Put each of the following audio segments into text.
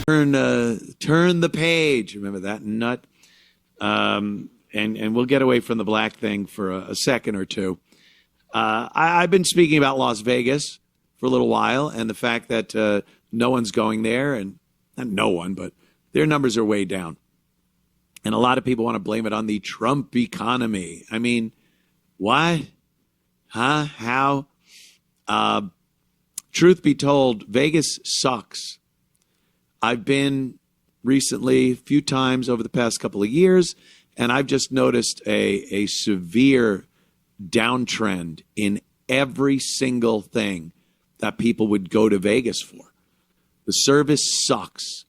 turn the page. Remember that nut? And we'll get away from the black thing for a second or two. I've been speaking about Las Vegas for a little while, and the fact that no one's going there, and not no one, but their numbers are way down. And a lot of people want to blame it on the Trump economy. I mean, what? Huh? How? Truth be told, Vegas sucks. I've been recently a few times over the past couple of years, and I've just noticed a severe downtrend in every single thing that people would go to Vegas for. The service sucks.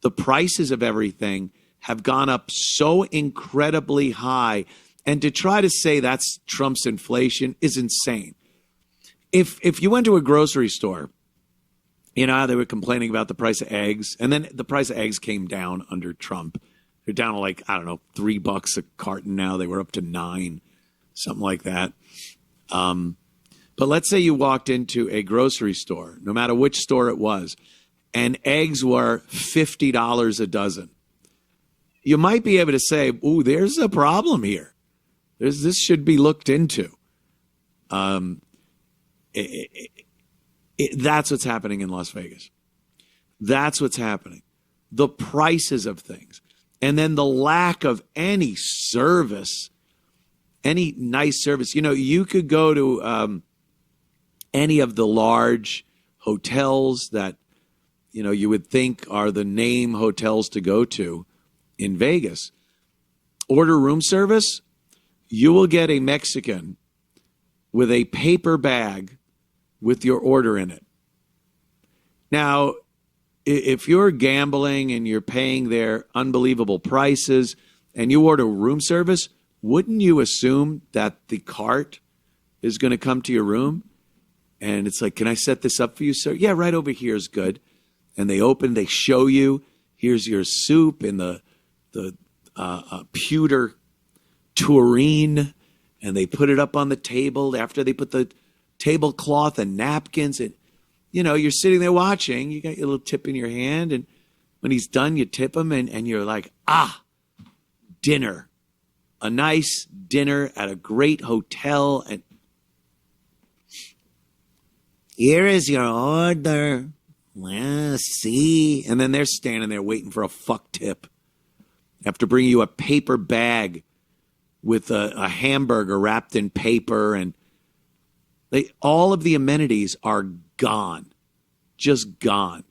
The prices of everything have gone up so incredibly high. And to try to say that's Trump's inflation is insane. If you went to a grocery store, you know how they were complaining about the price of eggs, and then the price of eggs came down under Trump. They're down to like, I don't know, $3 a carton now. They were up to $9, something like that. But let's say you walked into a grocery store, no matter which store it was, and eggs were $50 a dozen. You might be able to say, ooh, there's a problem here. This should be looked into. That's what's happening in Las Vegas. That's what's happening. The prices of things. And then the lack of any service, any nice service. You know, you could go to any of the large hotels that, you know, you would think are the name hotels to go to in Vegas. Order room service, you will get a Mexican with a paper bag with your order in it. Now, if you're gambling and you're paying their unbelievable prices and you order room service, wouldn't you assume that the cart is going to come to your room? And it's like, can I set this up for you, sir? Yeah, right over here is good. And they open, they show you, here's your soup in the pewter tureen, and they put it up on the table after they put the tablecloth and napkins. And, you know, you're sitting there watching, you got your little tip in your hand, and when he's done, you tip him, and you're like, dinner. A nice dinner at a great hotel, and here is your order. Well, see. And then they're standing there waiting for a fuck tip. They have to bring you a paper bag with a hamburger wrapped in paper, and all of the amenities are gone, just gone.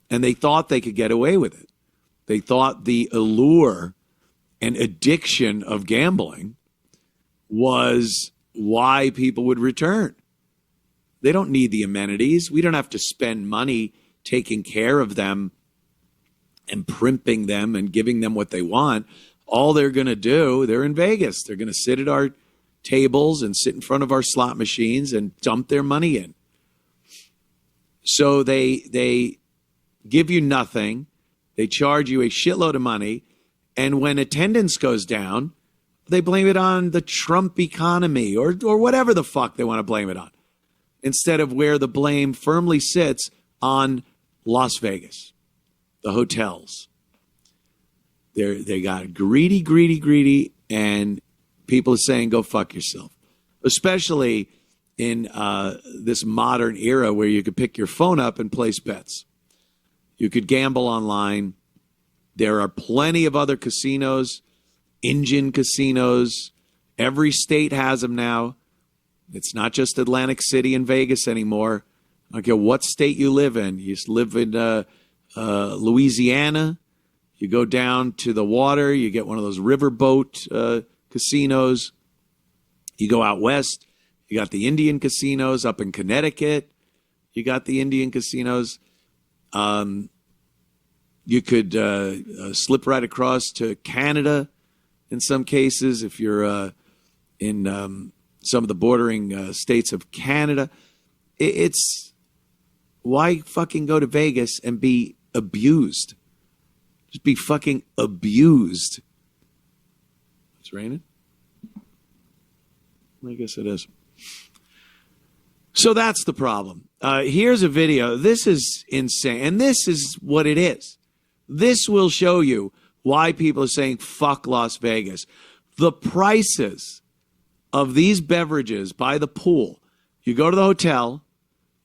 And they thought they could get away with it. They thought the allure and addiction of gambling was why people would return. They don't need the amenities. We don't have to spend money taking care of them and primping them and giving them what they want. All they're going to do, they're in Vegas. They're going to sit at our tables and sit in front of our slot machines and dump their money in. So they give you nothing. They charge you a shitload of money. And when attendance goes down, they blame it on the Trump economy or whatever the fuck they want to blame it on, instead of where the blame firmly sits on Las Vegas, the hotels. They got greedy, and people are saying, go fuck yourself, especially in this modern era where you could pick your phone up and place bets. You could gamble online. There are plenty of other casinos, engine casinos. Every state has them now. It's not just Atlantic City and Vegas anymore. I don't care what state you live in. You live in Louisiana. You go down to the water. You get one of those riverboat casinos. You go out west. You got the Indian casinos up in Connecticut. You got the Indian casinos. You could slip right across to Canada in some cases if you're in some of the bordering states of Canada. It's why fucking go to Vegas and be abused? Just be fucking abused. It's raining? I guess it is. So that's the problem. Here's a video. This is insane. And this is what it is. This will show you why people are saying fuck Las Vegas. The prices of these beverages by the pool. You go to the hotel,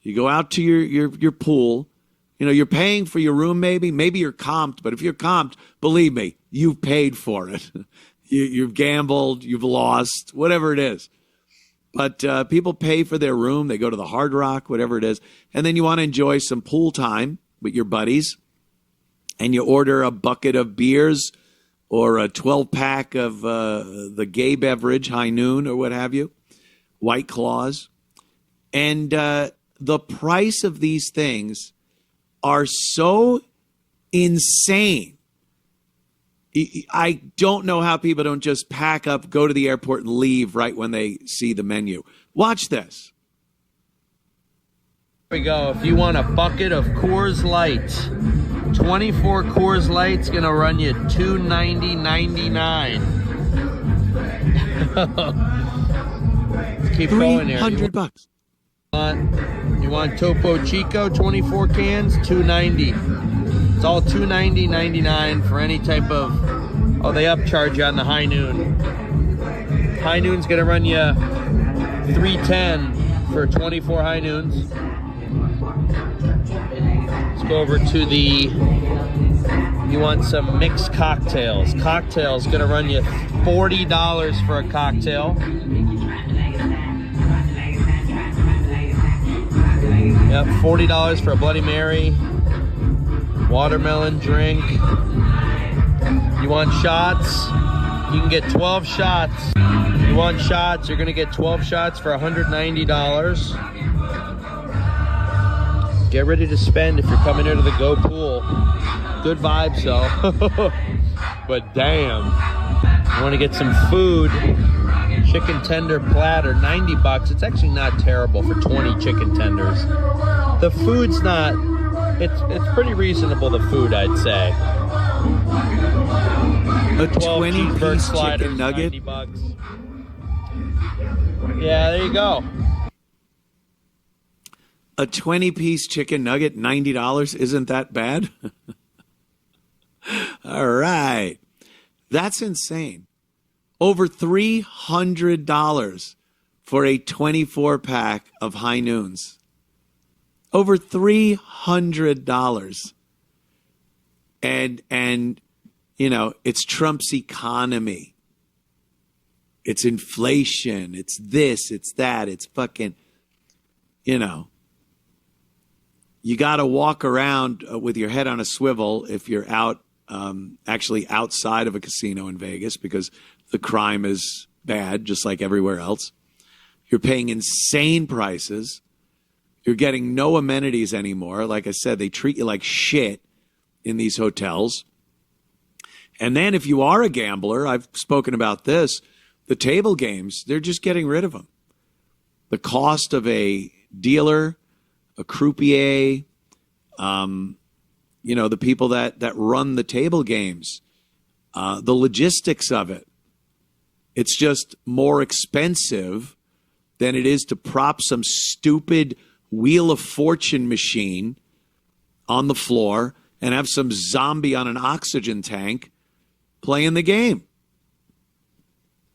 you go out to your pool, you know, you're paying for your room maybe you're comped, but if you're comped, believe me, you've paid for it. You've gambled, you've lost, whatever it is. But people pay for their room, they go to the Hard Rock, whatever it is, and then you want to enjoy some pool time with your buddies, and you order a bucket of beers or a 12-pack of the gay beverage, High Noon or what have you, White Claws. And the price of these things are so insane. I don't know how people don't just pack up, go to the airport, and leave right when they see the menu. Watch this. Here we go. If you want a bucket of Coors Light, 24 Coors Light's gonna run you $290.99. Keep going here. $300. You want Topo Chico, 24 cans, $290. It's all $290.99 for any type of. Oh, they upcharge you on the High Noon. High Noon's gonna run you $310 for 24 High Noons. Let's go over to the. You want some mixed cocktails. Cocktails gonna run you $40 for a cocktail. Yep, $40 for a Bloody Mary. Watermelon drink. You want shots? You can get 12 shots. You want shots? You're gonna get 12 shots for $190. Get ready to spend if you're coming here to the Go Pool. Good vibes though. But damn, I want to get some food. Chicken tender platter, $90. It's actually not terrible for 20 chicken tenders. The food's not. It's pretty reasonable. The food, I'd say. A 20-piece chicken nugget. $90. Yeah, there you go. A 20-piece chicken nugget, $90. Isn't that bad? All right. That's insane. Over $300 for a 24-pack of High Noons. Over $300. And you know, it's Trump's economy. It's inflation. It's this, it's that. It's fucking, you know. You got to walk around with your head on a swivel if you're out, actually outside of a casino in Vegas, because the crime is bad, just like everywhere else. You're paying insane prices. You're getting no amenities anymore. Like I said, they treat you like shit in these hotels. And then if you are a gambler, I've spoken about this, the table games, they're just getting rid of them. The cost of a dealer, a croupier, you know, the people that run the table games, the logistics of it. It's just more expensive than it is to prop some stupid Wheel of Fortune machine on the floor and have some zombie on an oxygen tank playing the game.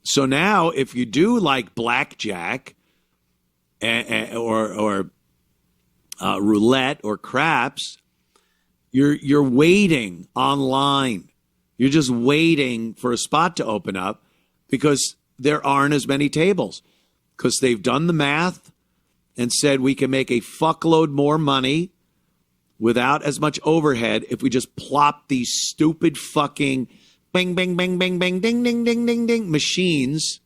So now if you do like blackjack or roulette or craps, you're waiting online. You're just waiting for a spot to open up because there aren't as many tables, because they've done the math and said we can make a fuckload more money without as much overhead if we just plop these stupid fucking bang, bang, bang, bang, bang, ding, ding, ding, ding, ding machines,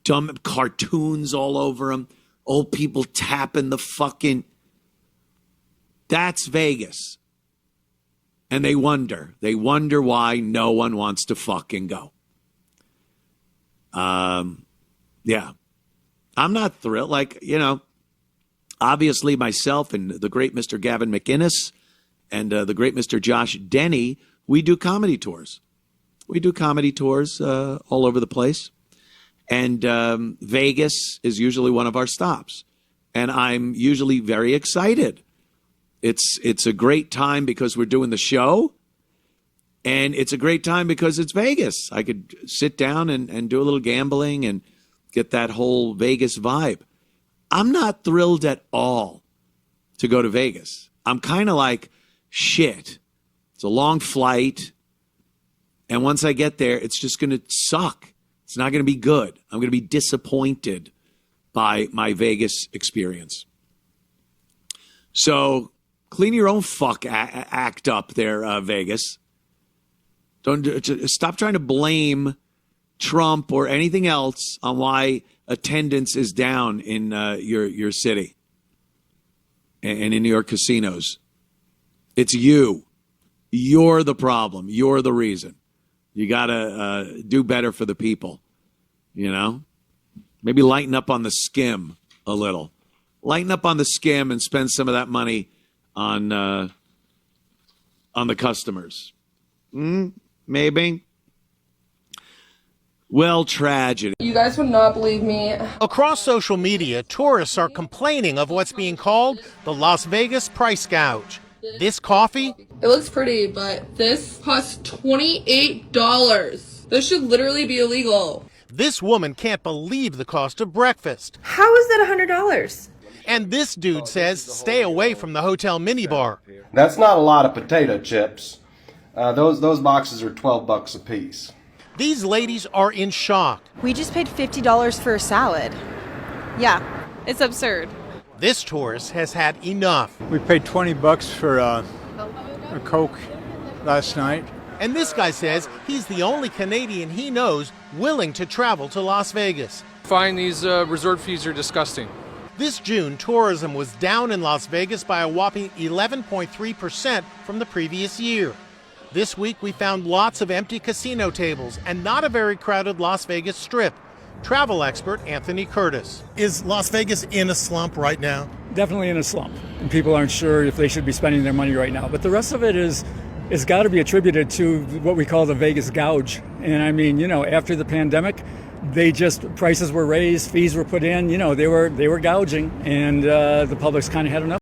dumb cartoons all over them, old people tapping the fucking. That's Vegas. And they wonder why no one wants to fucking go. Yeah. I'm not thrilled. Like, you know, obviously myself and the great Mr. Gavin McInnes and the great Mr. Josh Denny, we do comedy tours. We do comedy tours all over the place. And Vegas is usually one of our stops. and I'm usually very excited. It's a great time because we're doing the show, and it's a great time because it's Vegas. I could sit down and do a little gambling and get that whole Vegas vibe. I'm not thrilled at all to go to Vegas. I'm kind of like, shit, it's a long flight, and once I get there, it's just going to suck. It's not going to be good. I'm going to be disappointed by my Vegas experience. So clean your own act up there, Vegas. Stop trying to blame Trump or anything else on why attendance is down in your city and in your casinos. It's you. You're the problem. You're the reason. You got to do better for the people, you know? Maybe lighten up on the skim a little. Lighten up on the skim and spend some of that money on the customers. Maybe. Well, tragedy. You guys would not believe me. Across social media, tourists are complaining of what's being called the Las Vegas price gouge. This coffee? It looks pretty, but this costs $28. This should literally be illegal. This woman can't believe the cost of breakfast. How is that $100? And this dude says stay away from the hotel minibar. That's not a lot of potato chips. Those boxes are $12 a piece. These ladies are in shock. We just paid $50 for a salad. Yeah, It's absurd. This tourist has had enough. We paid $20 for a Coke last night. And this guy says he's the only Canadian he knows willing to travel to Las Vegas. Find these resort fees are disgusting. This June, tourism was down in Las Vegas by a whopping 11.3% from the previous year. This week, we found lots of empty casino tables and not a very crowded Las Vegas Strip. Travel expert Anthony Curtis. Is Las Vegas in a slump right now? Definitely in a slump. And people aren't sure if they should be spending their money right now. But the rest of it is got to be attributed to what we call the Vegas gouge. And I mean, after the pandemic, prices were raised, fees were put in, they were gouging, and the public's kind of had enough.